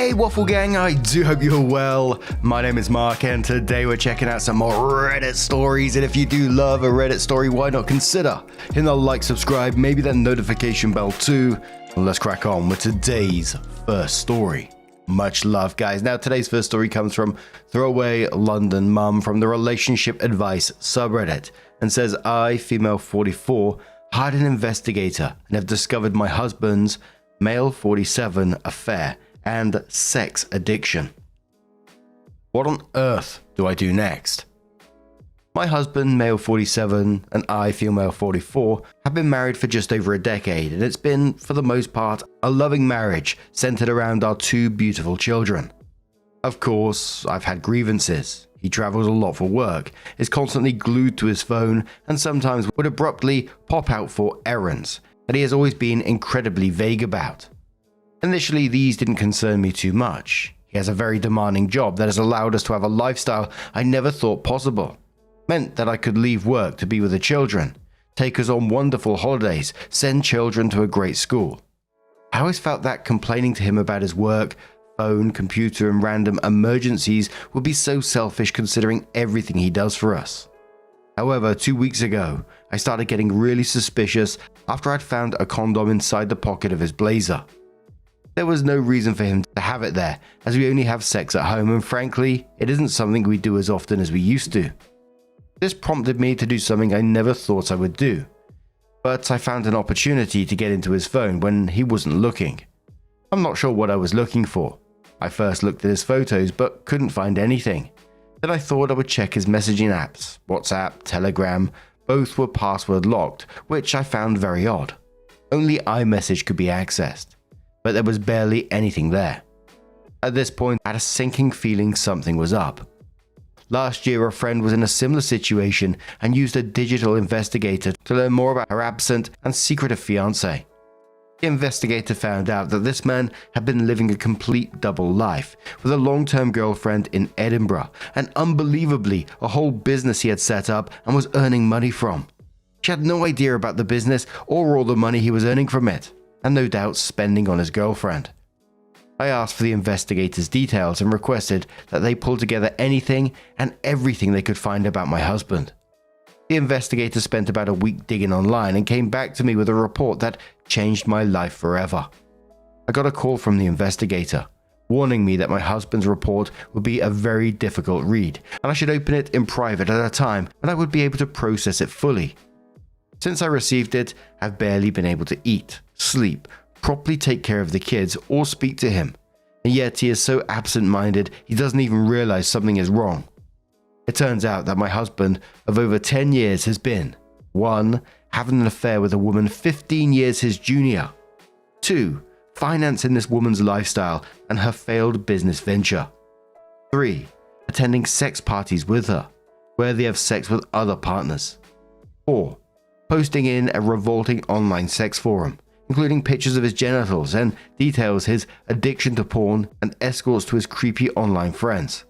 Hey Waffle Gang, I do hope you're well. My name is Mark and today we're checking out some more Reddit stories, and if you do love a Reddit story, why not consider hitting the like, subscribe, maybe that notification bell too. And let's crack on with today's first story. Much love, guys. Now today's first story comes from Throwaway London Mum from the Relationship Advice subreddit and says, I, female 44, hired an investigator and have discovered my husband's male 47 affair and sex addiction. What on earth do I do next? My husband, male 47, and I, female 44, have been married for just over a decade, and it's been, for the most part, a loving marriage centered around our two beautiful children. Of course, I've had grievances. He travels a lot for work, is constantly glued to his phone, and sometimes would abruptly pop out for errands that he has always been incredibly vague about. Initially, these didn't concern me too much. He has a very demanding job that has allowed us to have a lifestyle I never thought possible. Meant that I could leave work to be with the children, take us on wonderful holidays, send children to a great school. I always felt that complaining to him about his work, phone, computer, and random emergencies would be so selfish considering everything he does for us. However, 2 weeks ago, I started getting really suspicious after I'd found a condom inside the pocket of his blazer. There was no reason for him to have it there, as we only have sex at home, and frankly, it isn't something we do as often as we used to. This prompted me to do something I never thought I would do, but I found an opportunity to get into his phone when he wasn't looking. I'm not sure what I was looking for. I first looked at his photos but couldn't find anything. Then I thought I would check his messaging apps, WhatsApp, Telegram. Both were password locked, which I found very odd. Only iMessage could be accessed, but there was barely anything there. At this point, I had a sinking feeling something was up. Last year, a friend was in a similar situation and used a digital investigator to learn more about her absent and secretive fiancé. The investigator found out that this man had been living a complete double life with a long-term girlfriend in Edinburgh, and unbelievably, a whole business he had set up and was earning money from. She had no idea about the business or all the money he was earning from it, and no doubt spending on his girlfriend. I asked for the investigator's details and requested that they pull together anything and everything they could find about my husband. The investigator spent about a week digging online and came back to me with a report that changed my life forever. I got a call from the investigator, warning me that my husband's report would be a very difficult read, and I should open it in private at a time when I would be able to process it fully. Since I received it, I've barely been able to eat, sleep, properly take care of the kids, or speak to him, and yet he is so absent-minded he doesn't even realize something is wrong. It turns out that my husband of over 10 years has been 1. Having an affair with a woman 15 years his junior, 2. Financing this woman's lifestyle and her failed business venture, 3. Attending sex parties with her, where they have sex with other partners, 4. Posting in a revolting online sex forum, including pictures of his genitals, and details his addiction to porn and escorts to his creepy online friends.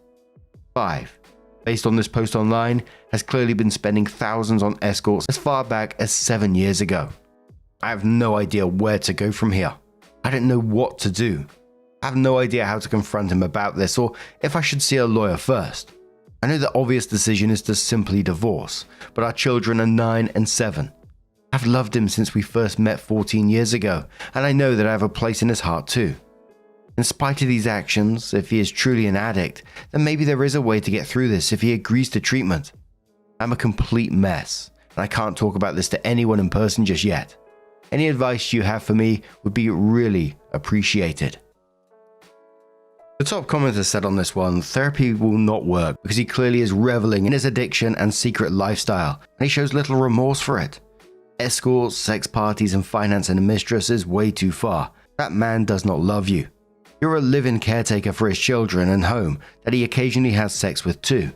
5. Based on this post online, has clearly been spending thousands on escorts as far back as 7 years ago. I have no idea where to go from here. I don't know what to do. I have no idea how to confront him about this, or if I should see a lawyer first. I know the obvious decision is to simply divorce, but our children are 9 and 7. I've loved him since we first met 14 years ago, and I know that I have a place in his heart too. In spite of these actions, if he is truly an addict, then maybe there is a way to get through this if he agrees to treatment. I'm a complete mess, and I can't talk about this to anyone in person just yet. Any advice you have for me would be really appreciated. The top commenter said on this one, therapy will not work because he clearly is reveling in his addiction and secret lifestyle, and he shows little remorse for it. Escorts, sex parties, and financing a mistress is way too far. That man does not love you. You're a live-in caretaker for his children and home that he occasionally has sex with too.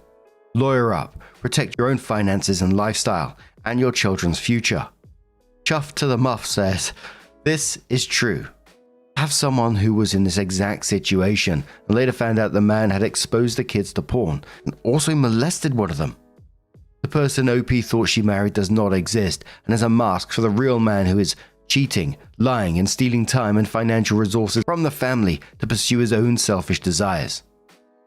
Lawyer up, protect your own finances and lifestyle, and your children's future. Chuff to the Muff says, this is true. I have someone who was in this exact situation and later found out the man had exposed the kids to porn and also molested one of them. The person OP thought she married does not exist and is a mask for the real man who is cheating, lying, and stealing time and financial resources from the family to pursue his own selfish desires.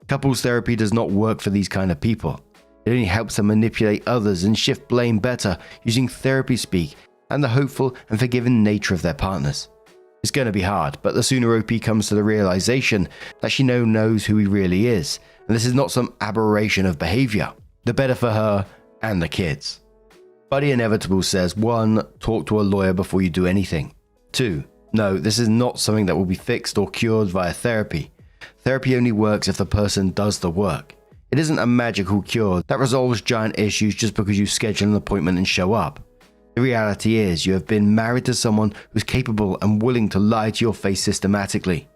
Couples therapy does not work for these kind of people. It only helps them manipulate others and shift blame better using therapy speak and the hopeful and forgiving nature of their partners. It's going to be hard, but the sooner OP comes to the realization that she now knows who he really is, and this is not some aberration of behavior, the better for her and the kids. Buddy Inevitable says 1. Talk to a lawyer before you do anything. 2. No, this is not something that will be fixed or cured via therapy. Therapy only works if the person does the work. It isn't a magical cure that resolves giant issues just because you schedule an appointment and show up. The reality is you have been married to someone who's capable and willing to lie to your face systematically.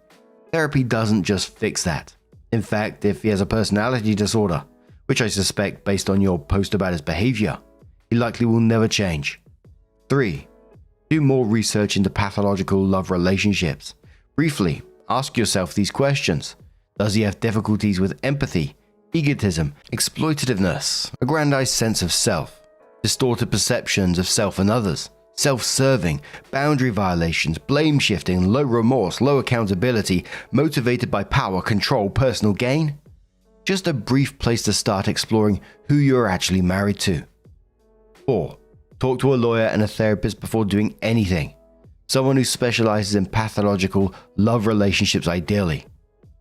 Therapy doesn't just fix that. In fact, if he has a personality disorder, which I suspect based on your post about his behavior, he likely will never change. 3. Do more research into pathological love relationships. Briefly, ask yourself these questions. Does he have difficulties with empathy, egotism, exploitativeness, aggrandized sense of self, distorted perceptions of self and others, self-serving, boundary violations, blame shifting, low remorse, low accountability, motivated by power, control, personal gain? Just a brief place to start exploring who you're actually married to. 4. Talk to a lawyer and a therapist before doing anything. Someone who specializes in pathological love relationships ideally.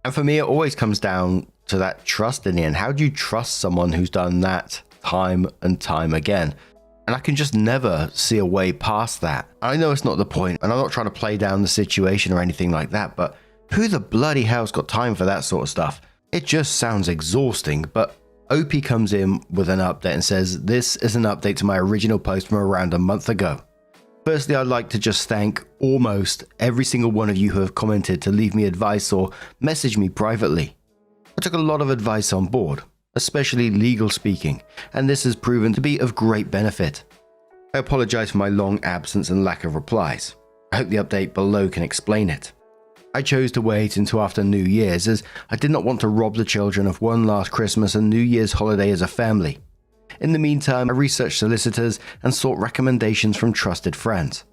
And for me, it always comes down to that trust in the end. How do you trust someone who's done that time and time again? And I can just never see a way past that. I know it's not the point, and I'm not trying to play down the situation or anything like that, but who the bloody hell's got time for that sort of stuff? It just sounds exhausting, but OP comes in with an update and says, this is an update to my original post from around a month ago. Firstly, I'd like to just thank almost every single one of you who have commented to leave me advice or message me privately. I took a lot of advice on board, especially legal speaking, and this has proven to be of great benefit. I apologize for my long absence and lack of replies. I hope the update below can explain it. I chose to wait until after New Year's as I did not want to rob the children of one last Christmas and New Year's holiday as a family. In the meantime, I researched solicitors and sought recommendations from trusted friends.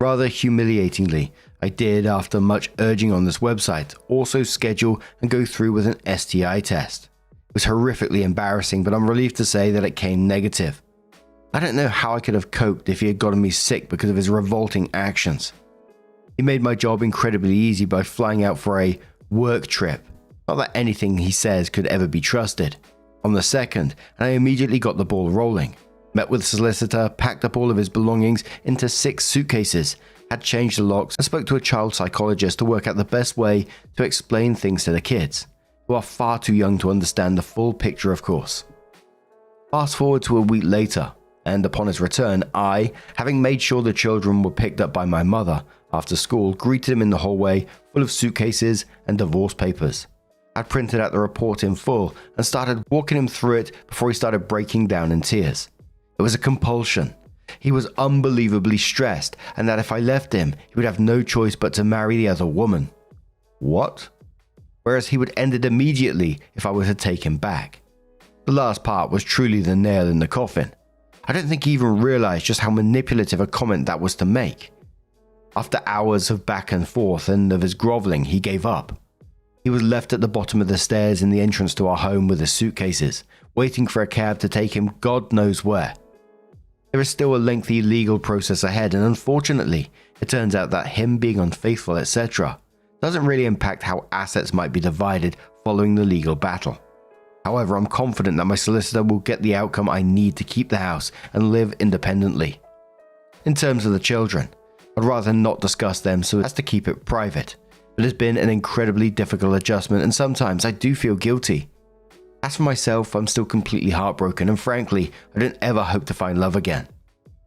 Rather humiliatingly, I did, after much urging on this website, also schedule and go through with an STI test. It was horrifically embarrassing, but I'm relieved to say that it came negative. I don't know how I could have coped if he had gotten me sick because of his revolting actions. He made my job incredibly easy by flying out for a work trip. Not that anything he says could ever be trusted. On the 2nd, and I immediately got the ball rolling. Met with a solicitor, packed up all of his belongings into 6 suitcases, had changed the locks, and spoke to a child psychologist to work out the best way to explain things to the kids, who are far too young to understand the full picture, of course. Fast forward to a week later, and upon his return, I, having made sure the children were picked up by my mother after school, greeted him in the hallway full of suitcases and divorce papers. I'd printed out the report in full and started walking him through it before he started breaking down in tears. It was a compulsion. He was unbelievably stressed, and that if I left him, he would have no choice but to marry the other woman. What? Whereas he would end it immediately if I were to take him back. The last part was truly the nail in the coffin. I don't think he even realized just how manipulative a comment that was to make. After hours of back and forth and of his groveling, he gave up. He was left at the bottom of the stairs in the entrance to our home with his suitcases, waiting for a cab to take him God knows where. There is still a lengthy legal process ahead, and unfortunately, it turns out that him being unfaithful, etc., doesn't really impact how assets might be divided following the legal battle. However, I'm confident that my solicitor will get the outcome I need to keep the house and live independently. In terms of the children, I'd rather not discuss them so as to keep it private. It has been an incredibly difficult adjustment, and sometimes I do feel guilty. As for myself, I'm still completely heartbroken, and frankly, I don't ever hope to find love again.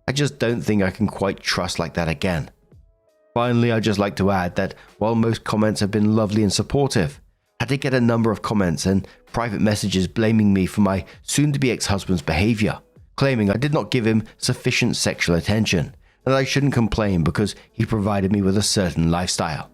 I just don't think I can quite trust like that again. Finally, I'd just like to add that while most comments have been lovely and supportive, I did get a number of comments and private messages blaming me for my soon-to-be ex-husband's behavior, claiming I did not give him sufficient sexual attention, and that I shouldn't complain because he provided me with a certain lifestyle.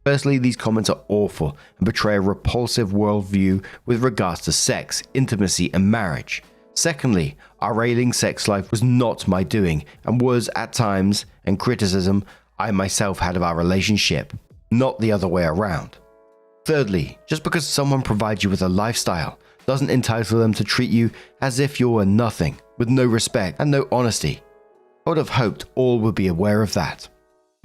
Firstly, these comments are awful and portray a repulsive worldview with regards to sex, intimacy, and marriage, Secondly, our railing sex life was not my doing and was at times and criticism I myself had of our relationship, not the other way around. Thirdly, just because someone provides you with a lifestyle doesn't entitle them to treat you as if you were nothing, with no respect and no honesty. I would have hoped all would be aware of that.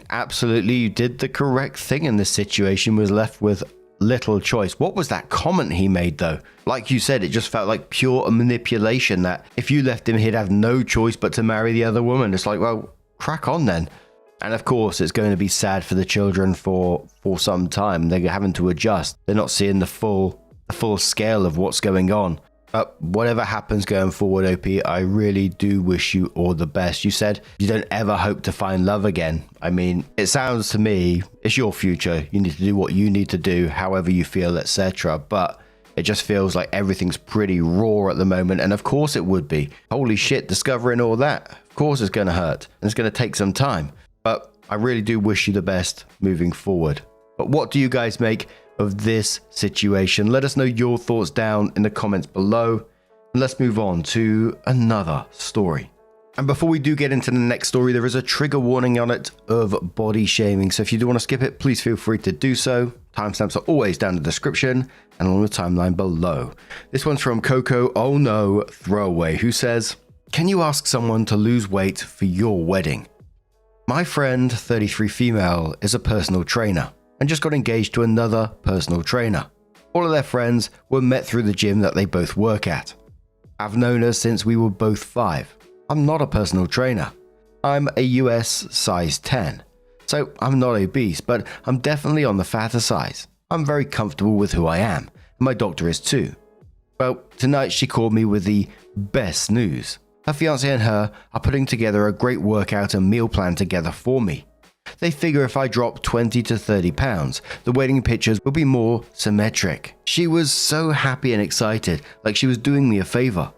Absolutely, you did the correct thing in this situation, was left with little choice. What was that comment he made though? Like you said, it just felt like pure manipulation that if you left him, he'd have no choice but to marry the other woman. It's like, well, crack on then. And of course, it's going to be sad for the children for some time. They're having to adjust. They're not seeing the full scale of what's going on. But whatever happens going forward, OP, I really do wish you all the best. You said you don't ever hope to find love again. I mean, it sounds to me, it's your future. You need to do what you need to do, however you feel, etc. But it just feels like everything's pretty raw at the moment. And of course it would be. Holy shit, discovering all that. Of course it's going to hurt. And it's going to take some time. But I really do wish you the best moving forward. But what do you guys make of this situation? Let us know your thoughts down in the comments below. And let's move on to another story. And before we do get into the next story, there is a trigger warning on it of body shaming. So if you do want to skip it, please feel free to do so. Timestamps are always down in the description and on the timeline below. This one's from Coco Oh No Throwaway, who says, "Can you ask someone to lose weight for your wedding? My friend, 33 female, is a personal trainer and just got engaged to another personal trainer. All of their friends were met through the gym that they both work at. I've known her since we were both 5. I'm not a personal trainer. I'm a US size 10. So I'm not obese, but I'm definitely on the fatter size. I'm very comfortable with who I am, and my doctor is too. Well, tonight she called me with the best news. Her fiance and her are putting together a great workout and meal plan together for me. They figure if I drop 20 to 30 pounds, the wedding pictures will be more symmetric. She was so happy and excited, like she was doing me a favor.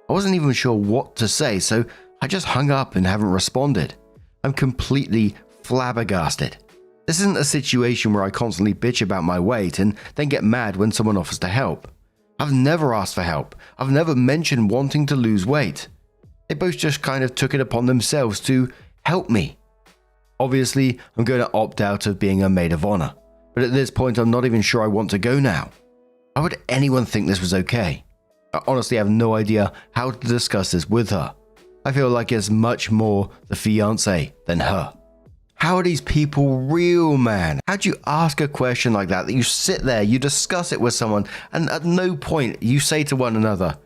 I wasn't even sure what to say, so I just hung up and haven't responded. I'm completely flabbergasted. This isn't a situation where I constantly bitch about my weight and then get mad when someone offers to help. I've never asked for help. I've never mentioned wanting to lose weight. They both just kind of took it upon themselves to help me. Obviously, I'm going to opt out of being a maid of honor, but at this point I'm not even sure I want to go now. How would anyone think this was okay? I honestly have no idea how to discuss this with her. I feel like it's much more the fiance than her. How are these people real, man? How'd you ask a question like that you sit there, you discuss it with someone, and at no point you say to one another,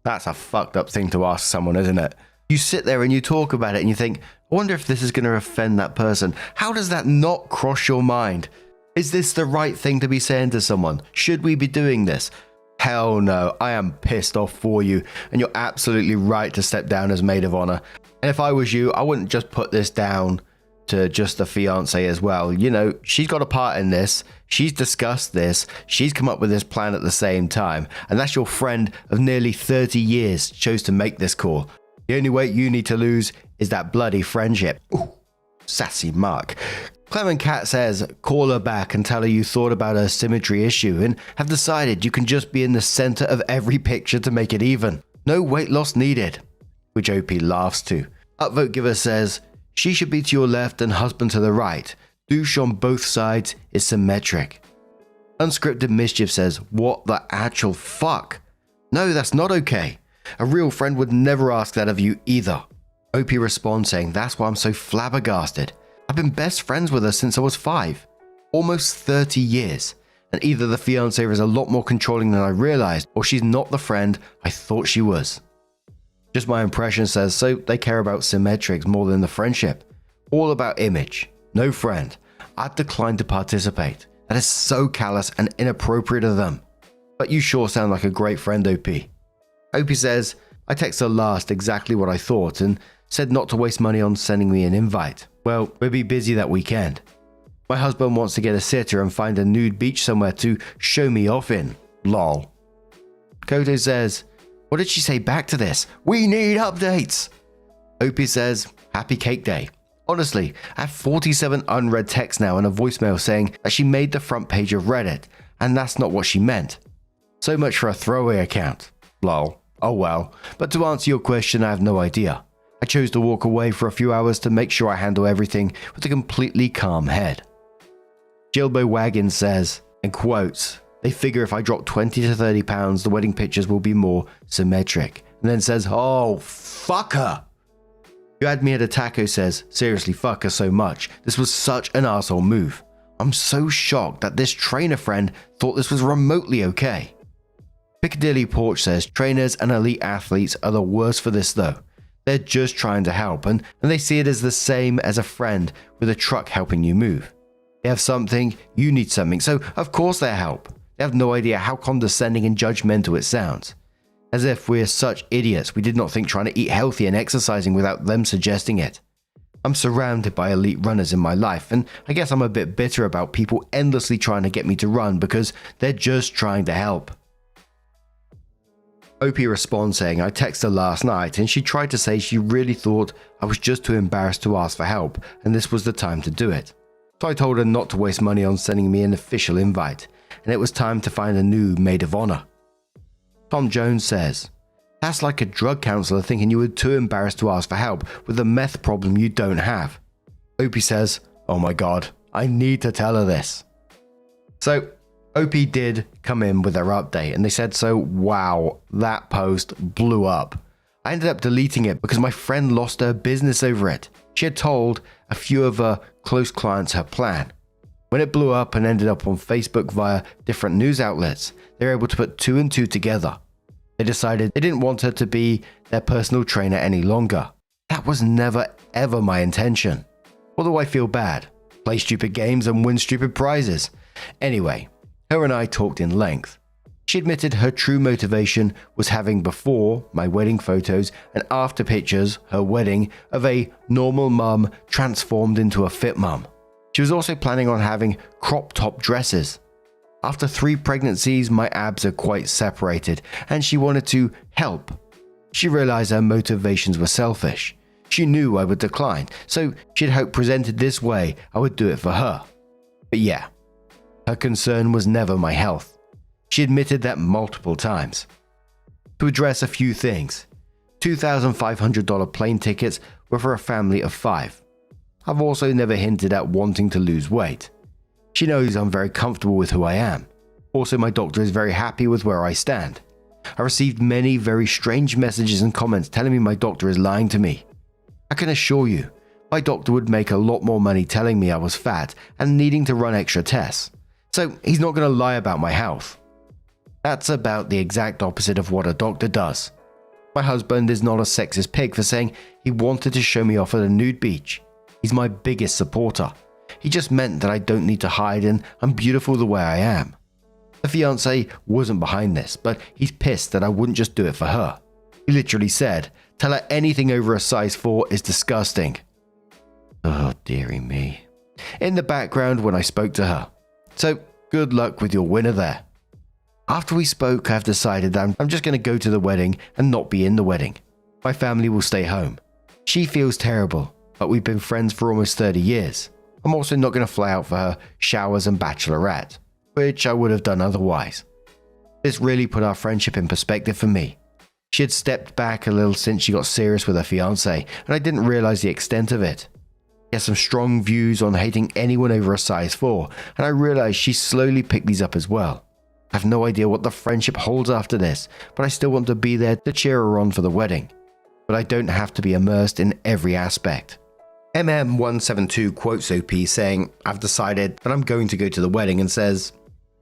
that's a fucked up thing to ask someone, isn't it? You sit there and you talk about it and you think, I wonder if this is going to offend that person. How does that not cross your mind? Is this the right thing to be saying to someone? Should we be doing this? Hell no, I am pissed off for you, and you're absolutely right to step down as maid of honor. And if I was you, I wouldn't just put this down to just the fiance as well. You know, she's got a part in this. She's discussed this. She's come up with this plan at the same time. And that's your friend of nearly 30 years chose to make this call. The only weight you need to lose is that bloody friendship. Ooh, sassy Mark. Clement Cat says, call her back and tell her you thought about her symmetry issue and have decided you can just be in the center of every picture to make it even. No weight loss needed. Which OP laughs to. Upvote Giver says, she should be to your left and husband to the right. Douche on both sides is symmetric. Unscripted Mischief says, what the actual fuck? No, that's not okay. A real friend would never ask that of you either. OP responds saying, that's why I'm so flabbergasted. I've been best friends with her since I was 5. Almost 30 years. And either the fiancé is a lot more controlling than I realized, or she's not the friend I thought she was. Just my impression says, so they care about symmetrics more than the friendship. All about image. No friend. I'd decline to participate. That is so callous and inappropriate of them. But you sure sound like a great friend, OP. OP says, I texted her last exactly what I thought and said not to waste money on sending me an invite. Well, we'll be busy that weekend. My husband wants to get a sitter and find a nude beach somewhere to show me off in. Lol. Kodo says, what did she say back to this? We need updates. OP says, happy cake day. Honestly, I have 47 unread texts now and a voicemail saying that she made the front page of Reddit, and that's not what she meant. So much for a throwaway account. Lol. Oh well, but to answer your question, I have no idea. I chose to walk away for a few hours to make sure I handle everything with a completely calm head. Jilbo Wagon says, and quotes, they figure if I drop 20 to 30 pounds, the wedding pictures will be more symmetric. And then says, oh, fuck her. You Had Me at a Taco says, seriously, fuck her so much. This was such an arsehole move. I'm so shocked that this trainer friend thought this was remotely okay. Piccadilly Porch says, trainers and elite athletes are the worst for this though. They're just trying to help and they see it as the same as a friend with a truck helping you move. They have something, you need something, so of course they help. They have no idea how condescending and judgmental it sounds. As if we're such idiots we did not think trying to eat healthy and exercising without them suggesting it. I'm surrounded by elite runners in my life and I guess I'm a bit bitter about people endlessly trying to get me to run because they're just trying to help. OP responds saying, I texted her last night and she tried to say she really thought I was just too embarrassed to ask for help and this was the time to do it. So I told her not to waste money on sending me an official invite and it was time to find a new maid of honor. Tom Jones says, that's like a drug counselor thinking you were too embarrassed to ask for help with a meth problem you don't have. OP says, oh my god, I need to tell her this. So OP did come in with their update and they said, so wow, that post blew up. I ended up deleting it because my friend lost her business over it. She had told a few of her close clients her plan. When it blew up and ended up on Facebook via different news outlets, they were able to put two and two together. They decided they didn't want her to be their personal trainer any longer. That was never ever my intention. Although I feel bad. Play stupid games and win stupid prizes. Anyway, her and I talked in length. She admitted her true motivation was having before my wedding photos and after pictures, her wedding, of a normal mum transformed into a fit mum. She was also planning on having crop top dresses. After 3 pregnancies, my abs are quite separated and she wanted to help. She realized her motivations were selfish. She knew I would decline, so she'd hoped presented this way I would do it for her. But yeah, her concern was never my health. She admitted that multiple times. To address a few things, $2,500 plane tickets were for a family of 5. I've also never hinted at wanting to lose weight. She knows I'm very comfortable with who I am. Also, my doctor is very happy with where I stand. I received many very strange messages and comments telling me my doctor is lying to me. I can assure you, my doctor would make a lot more money telling me I was fat and needing to run extra tests. So he's not going to lie about my health. That's about the exact opposite of what a doctor does. My husband is not a sexist pig for saying he wanted to show me off at a nude beach. He's my biggest supporter. He just meant that I don't need to hide and I'm beautiful the way I am. The fiancé wasn't behind this, but he's pissed that I wouldn't just do it for her. He literally said, tell her anything over a size 4 is disgusting. Oh dearie me. In the background when I spoke to her. So good luck with your winner there. After we spoke, I've decided that I'm just going to go to the wedding and not be in the wedding. My family will stay home. She feels terrible, but we've been friends for almost 30 years. I'm also not going to fly out for her showers and bachelorette, which I would have done otherwise. This really put our friendship in perspective for me. She had stepped back a little since she got serious with her fiancé, and I didn't realize the extent of it. He has some strong views on hating anyone over a size 4, and I realized she slowly picked these up as well. I have no idea what the friendship holds after this, but I still want to be there to cheer her on for the wedding. But I don't have to be immersed in every aspect. MM172 quotes OP saying, I've decided that I'm going to go to the wedding and says,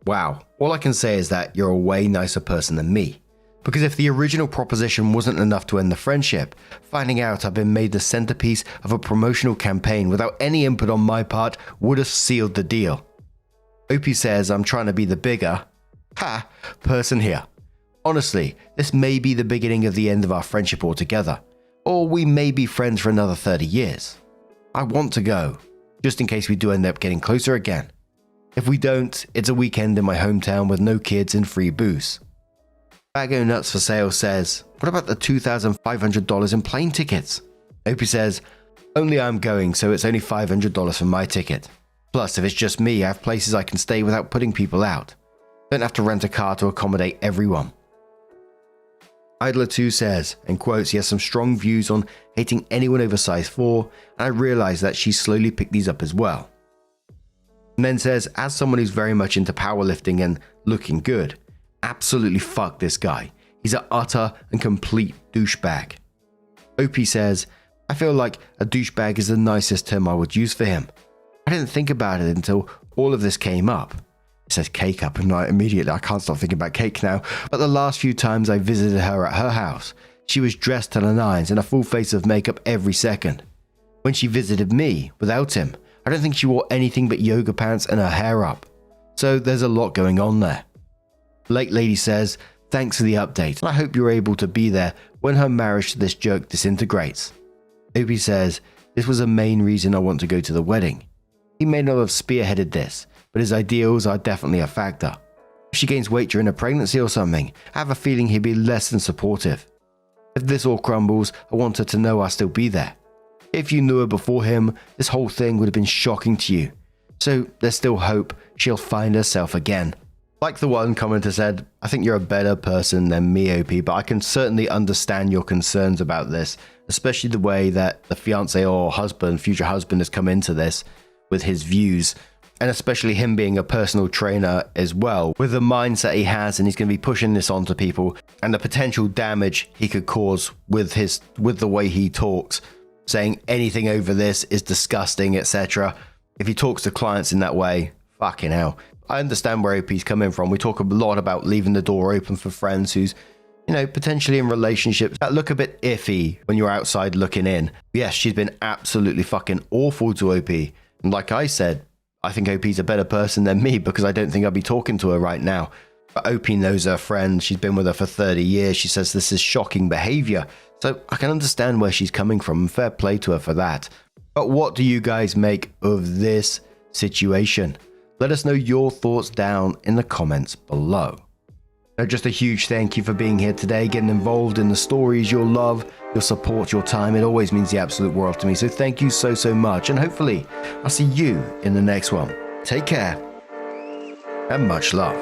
wow, all I can say is that you're a way nicer person than me. Because if the original proposition wasn't enough to end the friendship, finding out I've been made the centerpiece of a promotional campaign without any input on my part would have sealed the deal. OP says I'm trying to be the bigger person here. Honestly, this may be the beginning of the end of our friendship altogether, or we may be friends for another 30 years. I want to go, just in case we do end up getting closer again. If we don't, it's a weekend in my hometown with no kids and free booze. Bago Nuts for Sale says, what about the $2,500 in plane tickets? OP says, only I'm going, so it's only $500 for my ticket. Plus, if it's just me, I have places I can stay without putting people out. Don't have to rent a car to accommodate everyone. Idler2 says, in quotes, he has some strong views on hating anyone over size 4, and I realise that she's slowly picked these up as well. And then says, as someone who's very much into powerlifting and looking good, absolutely fuck this guy. He's an utter and complete douchebag. OP says, I feel like a douchebag is the nicest term I would use for him. I didn't think about it until all of this came up. It says cake up and immediately I can't stop thinking about cake now. But the last few times I visited her at her house, she was dressed to the nines in a full face of makeup every second. When she visited me without him, I don't think she wore anything but yoga pants and her hair up. So there's a lot going on there. Lake Lady says, thanks for the update, and I hope you're able to be there when her marriage to this jerk disintegrates. Opie says, this was a main reason I want to go to the wedding. He may not have spearheaded this, but his ideals are definitely a factor. If she gains weight during a pregnancy or something, I have a feeling he'd be less than supportive. If this all crumbles, I want her to know I'll still be there. If you knew her before him, this whole thing would have been shocking to you. So there's still hope she'll find herself again. Like the one commenter said, I think you're a better person than me, OP, but I can certainly understand your concerns about this, especially the way that the fiance or husband, future husband, has come into this with his views, and especially him being a personal trainer as well, with the mindset he has, and he's going to be pushing this onto people, and the potential damage he could cause with the way he talks, saying anything over this is disgusting, etc. If he talks to clients in that way, fucking hell. I understand where OP's coming from. We talk a lot about leaving the door open for friends who's, potentially in relationships that look a bit iffy when you're outside looking in. Yes, she's been absolutely fucking awful to OP. And like I said, I think OP's a better person than me because I don't think I'd be talking to her right now. But OP knows her friend. She's been with her for 30 years. She says this is shocking behavior. So I can understand where she's coming from, and fair play to her for that. But what do you guys make of this situation? Let us know your thoughts down in the comments below. Now, just a huge thank you for being here today, getting involved in the stories, your love, your support, your time. It always means the absolute world to me. So thank you so much. And hopefully I'll see you in the next one. Take care and much love.